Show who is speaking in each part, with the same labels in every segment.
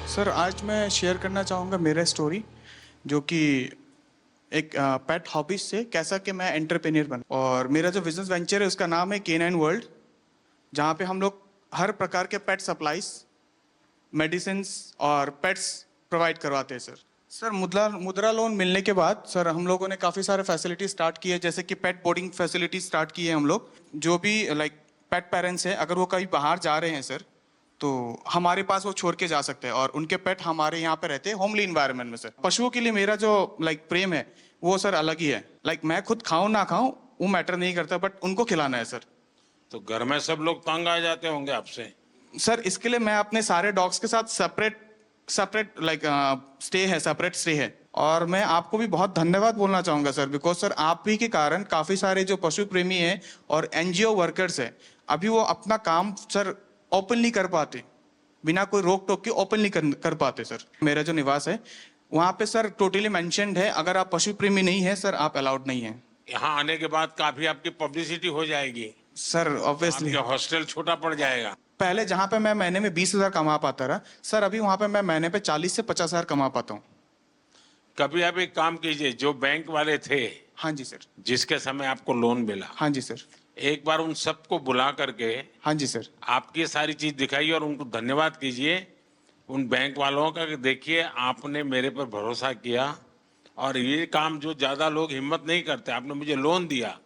Speaker 1: Sir आज मैं share करना चाहूँगा मेरा स्टोरी जो कि एक पेट हॉबीज से कैसा कि मैं एंटरप्रेन्योर बना। और मेरा जो बिजनेस वेंचर है उसका नाम है K9 वर्ल्ड, जहाँ पे हम लोग हर प्रकार के पेट सप्लाईज, मेडिसिन और पेट्स प्रोवाइड करवाते हैं। सर मुद्रा मुद्रा लोन मिलने के बाद सर हम लोगों ने काफ़ी सारे फैसिलिटी स्टार्ट किए, जैसे कि पेट बोर्डिंग फैसिलिटी स्टार्ट की है हम लोग। जो भी लाइक पेट पेरेंट्स हैं, अगर वो कहीं बाहर जा रहे हैं सर, तो हमारे पास वो छोड़ के जा सकते हैं और उनके पेट हमारे यहाँ पे रहते हैं होमली इन्वायरमेंट में। सर पशुओं के लिए मेरा जो लाइक प्रेम है वो सर अलग ही है। लाइक मैं खुद खाऊं ना खाऊं वो मैटर नहीं करता, बट उनको खिलाना है सर।
Speaker 2: तो घर में सब लोग तंग आ जाते होंगे आपसे।
Speaker 1: सर इसके लिए मैं अपने सारे डॉग्स के साथ separate separate like separate stay है। और मैं आपको भी बहुत धन्यवाद बोलना चाहूंगा सर, बिकॉज सर आप ही के कारण काफी सारे जो पशु प्रेमी हैं और एनजीओ वर्कर्स हैं, अभी वो अपना काम सर ओपनली कर पाते, बिना कोई रोक टोक के ओपनली कर पाते। सर मेरा जो निवास है वहाँ पे सर टोटली मेंशन्ड है, अगर आप पशु प्रेमी नहीं है सर आप अलाउड नहीं है।
Speaker 2: यहाँ आने के बाद काफी आपकी पब्लिसिटी हो जाएगी
Speaker 1: सर ऑब्वियसली
Speaker 2: आपका हॉस्टल छोटा पड़ जाएगा।
Speaker 1: पहले जहाँ पे मैं महीने में 20,000 कमा पाता रहा सर, अभी वहाँ पे मैं महीने पे 40 से 50,000 कमा पाता हूँ।
Speaker 2: कभी आप एक काम कीजिए, जो बैंक वाले थे
Speaker 1: हाँ जी सर।
Speaker 2: जिसके समय आपको लोन मिला,
Speaker 1: हाँ जी सर।
Speaker 2: एक बार उन सबको बुला करके
Speaker 1: हाँ जी सर।
Speaker 2: आपकी सारी चीज दिखाइए और उनको धन्यवाद कीजिए उन बैंक वालों का कि देखिए आपने मेरे पर भरोसा किया और ये काम जो ज्यादा लोग हिम्मत नहीं करते, आपने मुझे लोन दिया,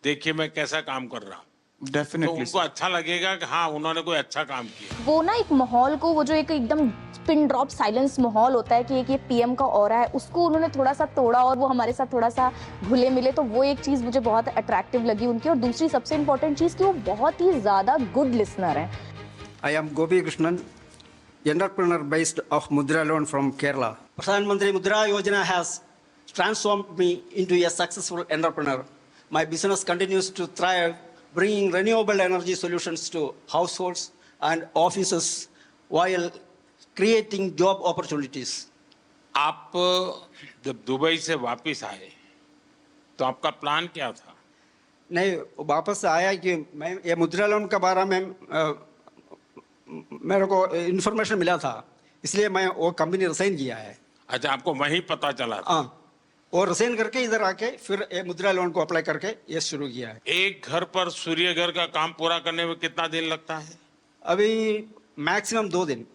Speaker 2: देखिए मैं कैसा काम कर रहा हूँ। तो
Speaker 1: डेफिनेटली
Speaker 2: उनको अच्छा लगेगा कि हाँ उन्होंने कोई अच्छा काम किया।
Speaker 3: वो ना एक माहौल को, वो जो एक एकदम पिन ड्रॉप साइलेंस माहौल होता है कि एक ये पीएम का ऑरा है, उसको उन्होंने थोड़ा सा तोड़ा और वो हमारे साथ थोड़ा सा घुले मिले, तो वो एक चीज़ मुझे बहुत अट्रैक्टिव लगी उनकी। और दूसरी सबसे इम्पोर्टेंट चीज़ कि वो बहुत ही ज़्यादा गुड लिसनर हैं।
Speaker 4: I am Gopi Krishnan, entrepreneur based of Mudra Loan from Kerala. Pradhan Mantri Mudra Yojana has transformed me into a successful entrepreneur. My business continues to thrive, bringing renewable energy solutions to households and offices while creating job opportunities.
Speaker 2: आप जब Dubai से वापस आए तो आपका plan क्या था?
Speaker 4: नहीं, वापस आया कि मैं ये मुद्रा लोन के बारे में मेरे को इन्फॉर्मेशन मिला था, इसलिए मैं वो कंपनी रिसाइन किया है।
Speaker 2: अच्छा, आपको वहीं पता चला था?
Speaker 4: हाँ, और रिसाइन करके इधर आके फिर ये मुद्रा लोन को अप्लाई करके ये शुरू किया है।
Speaker 2: एक घर पर सूर्य घर का काम पूरा करने में कितना दिन लगता है?
Speaker 4: अभी मैक्सिमम 2 दिन।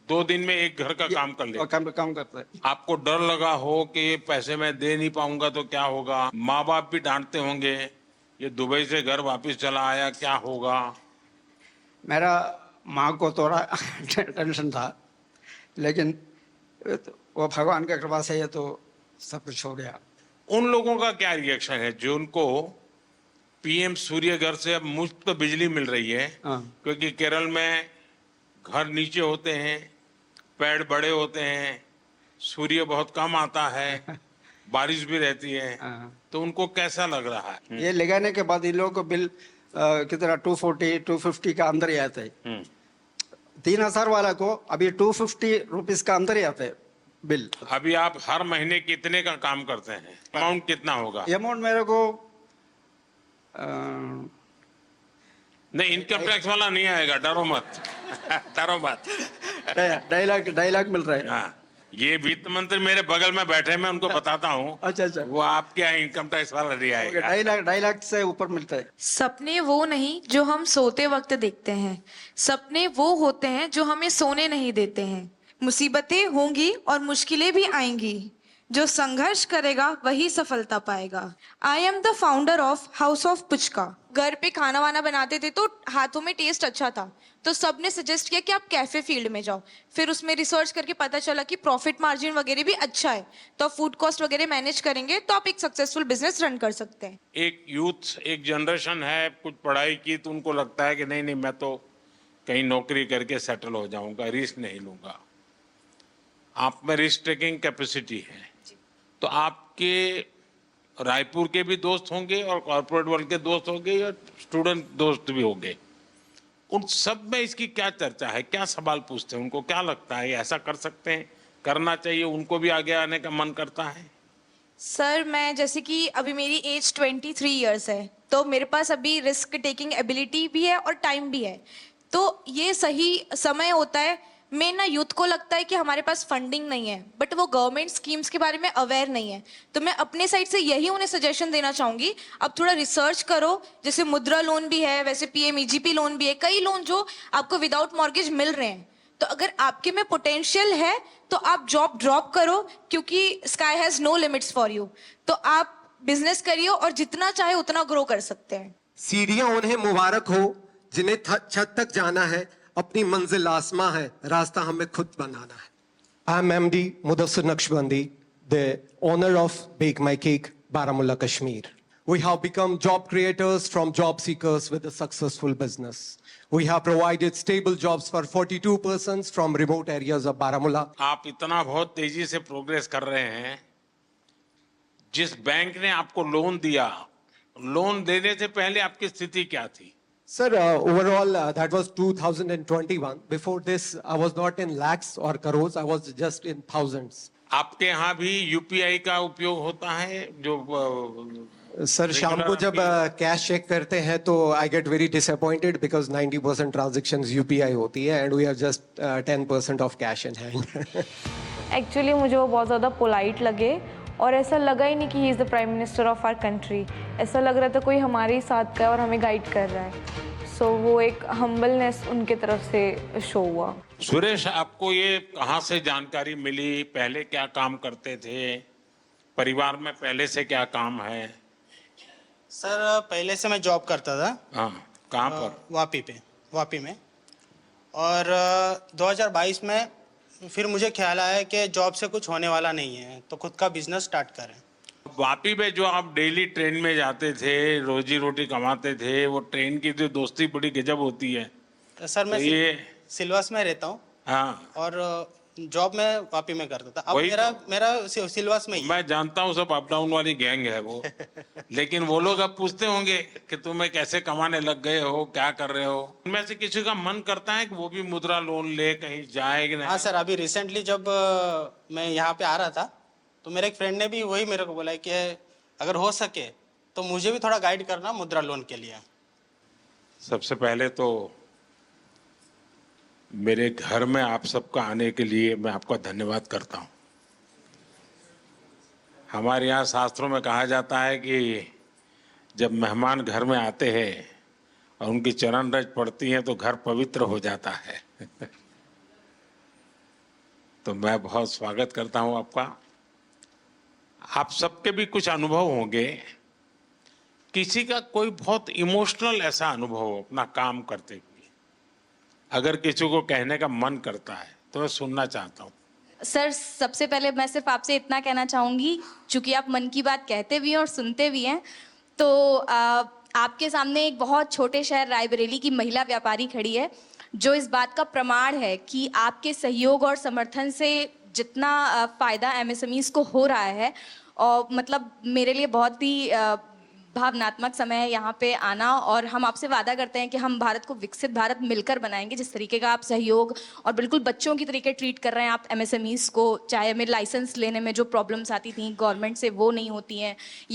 Speaker 2: 2 दिन में एक घर का काम कर ले।
Speaker 4: काम करते हैं।
Speaker 2: आपको डर लगा हो कि ये पैसे मैं दे नहीं पाऊंगा तो क्या होगा? माँ बाप भी डांटते होंगे, ये दुबई से घर वापस चला आया, क्या होगा?
Speaker 4: मेरा माँ को थोड़ा टेंशन था, लेकिन वो भगवान की कृपा से ये तो सब कुछ हो गया।
Speaker 2: उन लोगों का क्या रिएक्शन है जो उनको पीएम सूर्य घर से अब मुफ्त बिजली मिल रही है?
Speaker 4: हाँ।
Speaker 2: क्योंकि केरल में घर नीचे होते हैं, पेड़ बड़े होते हैं, सूर्य बहुत कम आता है, बारिश भी रहती है,
Speaker 4: हाँ।
Speaker 2: तो उनको कैसा लग रहा है?
Speaker 4: ये लगाने के बाद इन लोगों को बिल कितना 240 250 का अंदर ही आता है। 3,000 वाला को अभी 250 रुपीज का अंदर ही आता है बिल।
Speaker 2: अभी आप हर महीने कितने का काम करते हैं? अमाउंट कितना होगा?
Speaker 4: अमाउंट मेरे को
Speaker 2: नहीं, इनकम टैक्स वाला नहीं आएगा, डरो मत डरो मत।
Speaker 4: 2.5 लाख मिल रहा है।
Speaker 2: हाँ, ये वित्त मंत्री मेरे बगल में बैठे, मैं उनको बताता हूँ।
Speaker 4: अच्छा।
Speaker 2: वो आपके यहाँ इनकम टैक्स वाला नहीं आएगा।
Speaker 4: 2.5 लाख से ऊपर मिलता है।
Speaker 5: सपने वो नहीं जो हम सोते वक्त देखते हैं, सपने वो होते हैं जो हमें सोने नहीं देते हैं। मुसीबतें होंगी और मुश्किलें भी आएंगी, जो संघर्ष करेगा वही सफलता पाएगा। I am the founder of house of puchka. घर पे खाना वाना बनाते थे तो हाथों में टेस्ट अच्छा था, तो सबने सजेस्ट किया कि आप कैफे फील्ड में जाओ। फिर उसमें रिसर्च करके पता चला कि प्रॉफिट मार्जिन वगैरह भी अच्छा है, तो आप फूड कॉस्ट वगैरह मैनेज करेंगे तो आप एक सक्सेसफुल बिजनेस रन कर सकते हैं।
Speaker 2: एक यूथ, एक जनरेशन है, कुछ पढ़ाई की तो उनको लगता है कि नहीं नहीं मैं तो कहीं नौकरी करके सेटल हो जाऊंगा, रिस्क नहीं लूंगा। आप में रिस्क टेकिंग कैपेसिटी है, तो आपके रायपुर के भी दोस्त होंगे और कॉर्पोरेट वर्ल्ड के दोस्त होंगे और स्टूडेंट दोस्त भी होंगे। उन सब में इसकी क्या चर्चा है, क्या सवाल पूछते हैं, उनको क्या लगता है ऐसा कर सकते हैं, करना चाहिए, उनको भी आगे आने का मन करता है?
Speaker 5: सर मैं जैसे कि अभी मेरी एज 23 इयर्स है, तो मेरे पास अभी रिस्क टेकिंग एबिलिटी भी है और टाइम भी है, तो ये सही समय होता है मेन ना यूथ को लगता है कि हमारे पास फंडिंग नहीं है, बट वो गवर्नमेंट स्कीम्स के बारे में अवेयर नहीं है। तो मैं अपने साइड से यही उन्हें सजेशन देना चाहूंगी, अब थोड़ा रिसर्च करो। जैसे मुद्रा लोन भी है, वैसे पीएमईजीपी लोन भी है, कई लोन जो आपको विदाउट मॉर्गेज मिल रहे हैं। तो अगर आपके में पोटेंशियल है तो आप जॉब ड्रॉप करो, क्योंकि sky has no limits for you. तो आप बिजनेस करिए और जितना चाहे उतना ग्रो कर सकते हैं।
Speaker 6: सीढ़ियां उन्हें मुबारक हो जिन्हें छत तक जाना है, अपनी मंजिल आसमां है, रास्ता हमें खुद बनाना है। I am MD Mudassir Naqshbandi, the owner of Bake My Cake, Baramulla, Kashmir. We have become job creators from job seekers with a successful business. We have provided stable jobs for 42 persons from remote areas of Baramulla.
Speaker 2: आप इतना बहुत तेजी से progress कर रहे हैं। जिस bank ने आपको लोन दिया, लोन देने से पहले आपकी स्थिति क्या थी?
Speaker 6: Sir, overall, that was 2021. Before this, I was not in lakhs or crores. I was just in thousands.
Speaker 2: आपके यहाँ भी यूपीआई का उपयोग होता है? जो
Speaker 6: सर शाम को जब कैश चेक करते हैं तो I get very disappointed because 90% transactions UPI होती है and we have just 10% of cash in hand.
Speaker 7: Actually मुझे वो बहुत ज़्यादा पोलाइट लगे और ऐसा लगा ही नहीं कि he is the prime minister of our country. ऐसा लग रहा था कोई हमारे ही साथ का है और हमें गाइड कर रहा है। सो वो एक हम्बलनेस उनके तरफ से शो हुआ।
Speaker 2: सुरेश, आपको ये कहाँ से जानकारी मिली? पहले क्या काम करते थे? परिवार में पहले से क्या काम है?
Speaker 8: सर पहले से मैं जॉब करता था।
Speaker 2: हाँ, कहाँ पर?
Speaker 8: वापी में। और 2022 में फिर मुझे ख्याल आया कि जॉब से कुछ होने वाला नहीं है, तो खुद का बिजनेस स्टार्ट करें।
Speaker 2: वापी में जो आप डेली ट्रेन में जाते थे, रोजी रोटी कमाते थे, वो ट्रेन की जो दोस्ती बड़ी गजब होती है।
Speaker 8: तो सर मैं
Speaker 2: तो ये
Speaker 8: सिलवास में रहता हूँ।
Speaker 2: हाँ,
Speaker 8: और जॉब में वापी में करता था। अब
Speaker 2: वही
Speaker 8: मेरा सिलवास में ही है।
Speaker 2: मैं जानता हूँ सब अप डाउन वाली गैंग है वो। लेकिन वो लोग अब पूछते होंगे कि तुम्हें कैसे कमाने लग गए हो, क्या कर रहे हो? उनमें से किसी का मन करता है कि वो भी मुद्रा लोन ले कहीं जाए कि नहीं?
Speaker 8: हाँ सर, अभी रिसेंटली जब मैं यहाँ पे आ रहा था तो मेरे एक फ्रेंड ने भी वही मेरे को बोला कि अगर हो सके तो मुझे भी थोड़ा गाइड करना मुद्रा लोन के लिए।
Speaker 2: सबसे पहले तो मेरे घर में आप सबका आने के लिए मैं आपका धन्यवाद करता हूँ। हमारे यहाँ शास्त्रों में कहा जाता है कि जब मेहमान घर में आते हैं और उनकी चरण रज पड़ती है तो घर पवित्र हो जाता है। तो मैं बहुत स्वागत करता हूँ आपका। आप सबके भी कुछ अनुभव होंगे। किसी का कोई बहुत इमोशनल ऐसा अनुभव हो अपना काम करते हुए, अगर किसी को कहने का मन करता है तो मैं सुनना चाहता हूँ।
Speaker 3: सर सबसे पहले मैं सिर्फ आपसे इतना कहना चाहूँगी, चूंकि आप मन की बात कहते भी हैं और सुनते भी हैं, तो आपके सामने एक बहुत छोटे शहर रायबरेली की महिला व्यापारी खड़ी है जो इस बात का प्रमाण है कि आपके सहयोग और समर्थन से जितना फ़ायदा MSMEs को हो रहा है, और मतलब मेरे लिए बहुत ही भावनात्मक समय है यहाँ पे आना। और हम आपसे वादा करते हैं कि हम भारत को विकसित भारत मिलकर बनाएंगे। जिस तरीके का आप सहयोग और बिल्कुल बच्चों की तरीके ट्रीट कर रहे हैं आप MSMEs को, चाहे हमें लाइसेंस लेने में जो प्रॉब्लम्स आती थी गवर्नमेंट से वो नहीं होती हैं, या